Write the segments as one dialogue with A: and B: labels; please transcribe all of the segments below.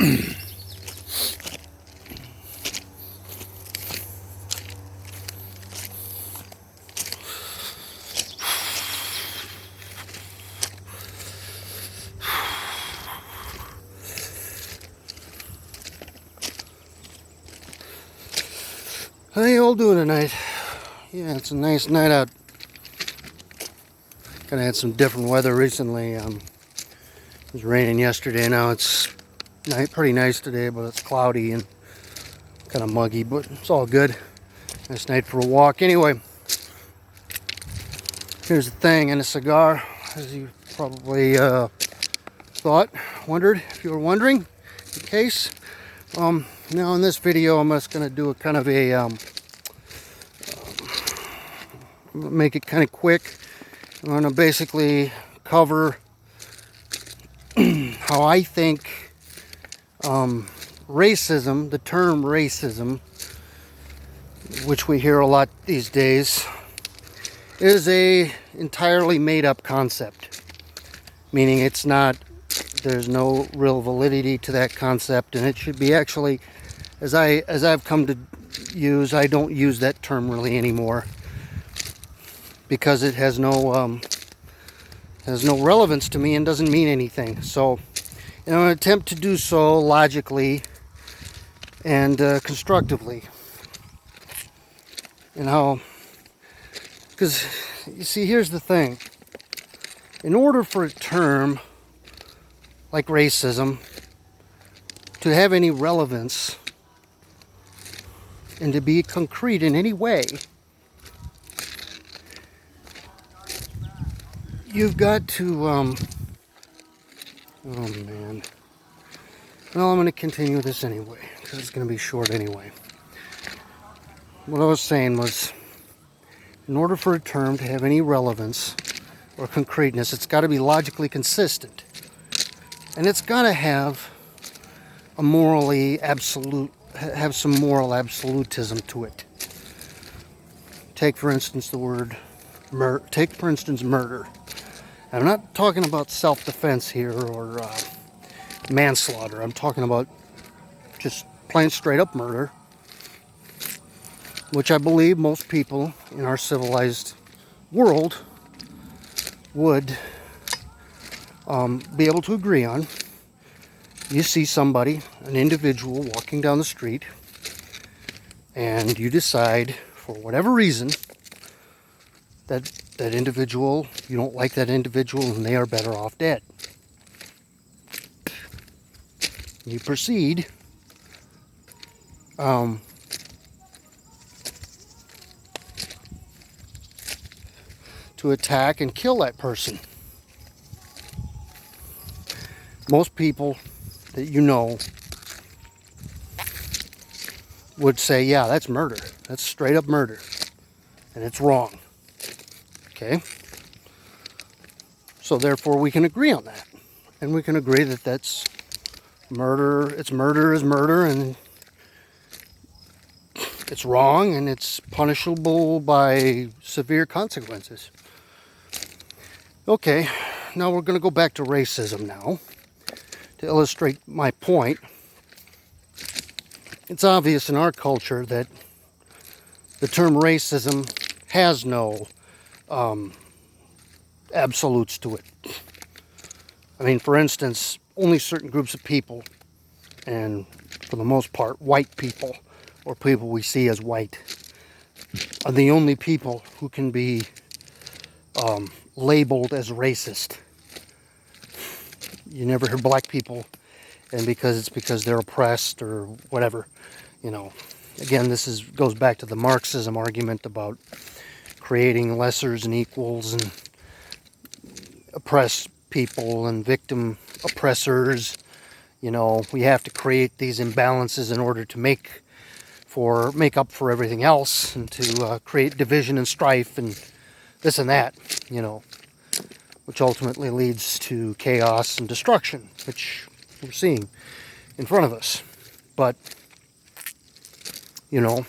A: How you all doing tonight? Yeah, it's a nice night out. Kind of had some different weather recently. It was raining yesterday. Now it's pretty nice today, but it's cloudy and kind of muggy, but it's all good. Nice night for a walk. Anyway, here's the thing, and a cigar, as you probably wondered, if you were wondering, in case. Now in this video, I'm just going to do a kind of a, make it kind of quick. I'm going to basically cover how I think racism, the term racism, which we hear a lot these days, is a entirely made up concept. Meaning it's not, there's no real validity to that concept, and it should be actually, as I've come to use, I don't use that term really anymore because it has no relevance to me and doesn't mean anything. So, in an attempt to do so logically and constructively, because you see, here's the thing. In order for a term like racism to have any relevance and to be concrete in any way, you've got to, oh man. Well, I'm going to continue this anyway, because it's going to be short anyway. What I was saying was, in order for a term to have any relevance or concreteness, it's got to be logically consistent. And it's got to have a have some moral absolutism to it. Take, for instance, the word murder. Take, for instance, murder. I'm not talking about self-defense here or manslaughter. I'm talking about just plain straight up murder, which I believe most people in our civilized world would be able to agree on. You see somebody, an individual, walking down the street, and you decide, for whatever reason, that individual, you don't like that individual, and they are better off dead. You proceed to attack and kill that person. Most people that you know would say, yeah, that's murder. That's straight up murder. And it's wrong. Okay? So therefore we can agree on that. And we can agree that that's murder. It's murder is murder, and it's wrong, and it's punishable by severe consequences. Okay, now we're going to go back to racism now. To illustrate my point, it's obvious in our culture that the term racism has no absolutes to it. I mean, for instance, only certain groups of people, and for the most part, white people, or people we see as white, are the only people who can be labeled as racist. You never hear black people, and because they're oppressed or whatever, you know. Again, this goes back to the Marxism argument about creating lessers and equals, and oppressed people and victim oppressors. You know, we have to create these imbalances in order to make up for everything else, and to create division and strife and this and that, you know, which ultimately leads to chaos and destruction, which we're seeing in front of us. But, you know,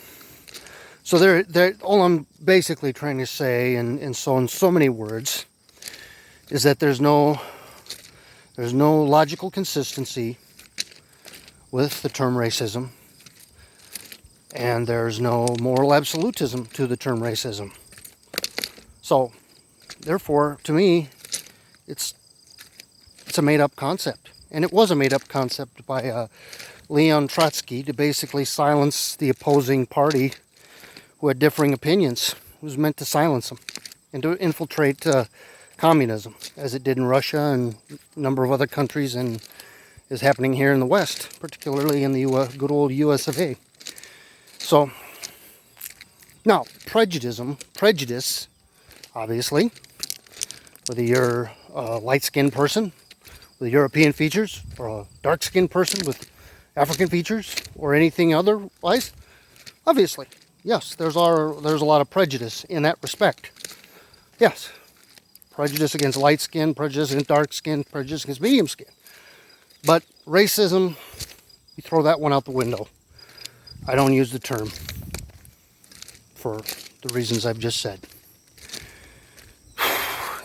A: so all I'm basically trying to say, in so many words, is that there's no logical consistency with the term racism, and there's no moral absolutism to the term racism. So, therefore, to me, it's a made-up concept. And it was a made-up concept by Leon Trotsky to basically silence the opposing party who had differing opinions. It was meant to silence them and to infiltrate communism, as it did in Russia and a number of other countries, and is happening here in the West, particularly in the good old US of A. So, now, prejudice, obviously, whether you're a light-skinned person with European features, or a dark-skinned person with African features, or anything otherwise, obviously, yes, there's a lot of prejudice in that respect. Yes, prejudice against light skin, prejudice against dark skin, prejudice against medium skin. But racism, you throw that one out the window. I don't use the term for the reasons I've just said.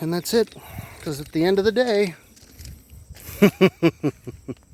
A: And that's it, because at the end of the day,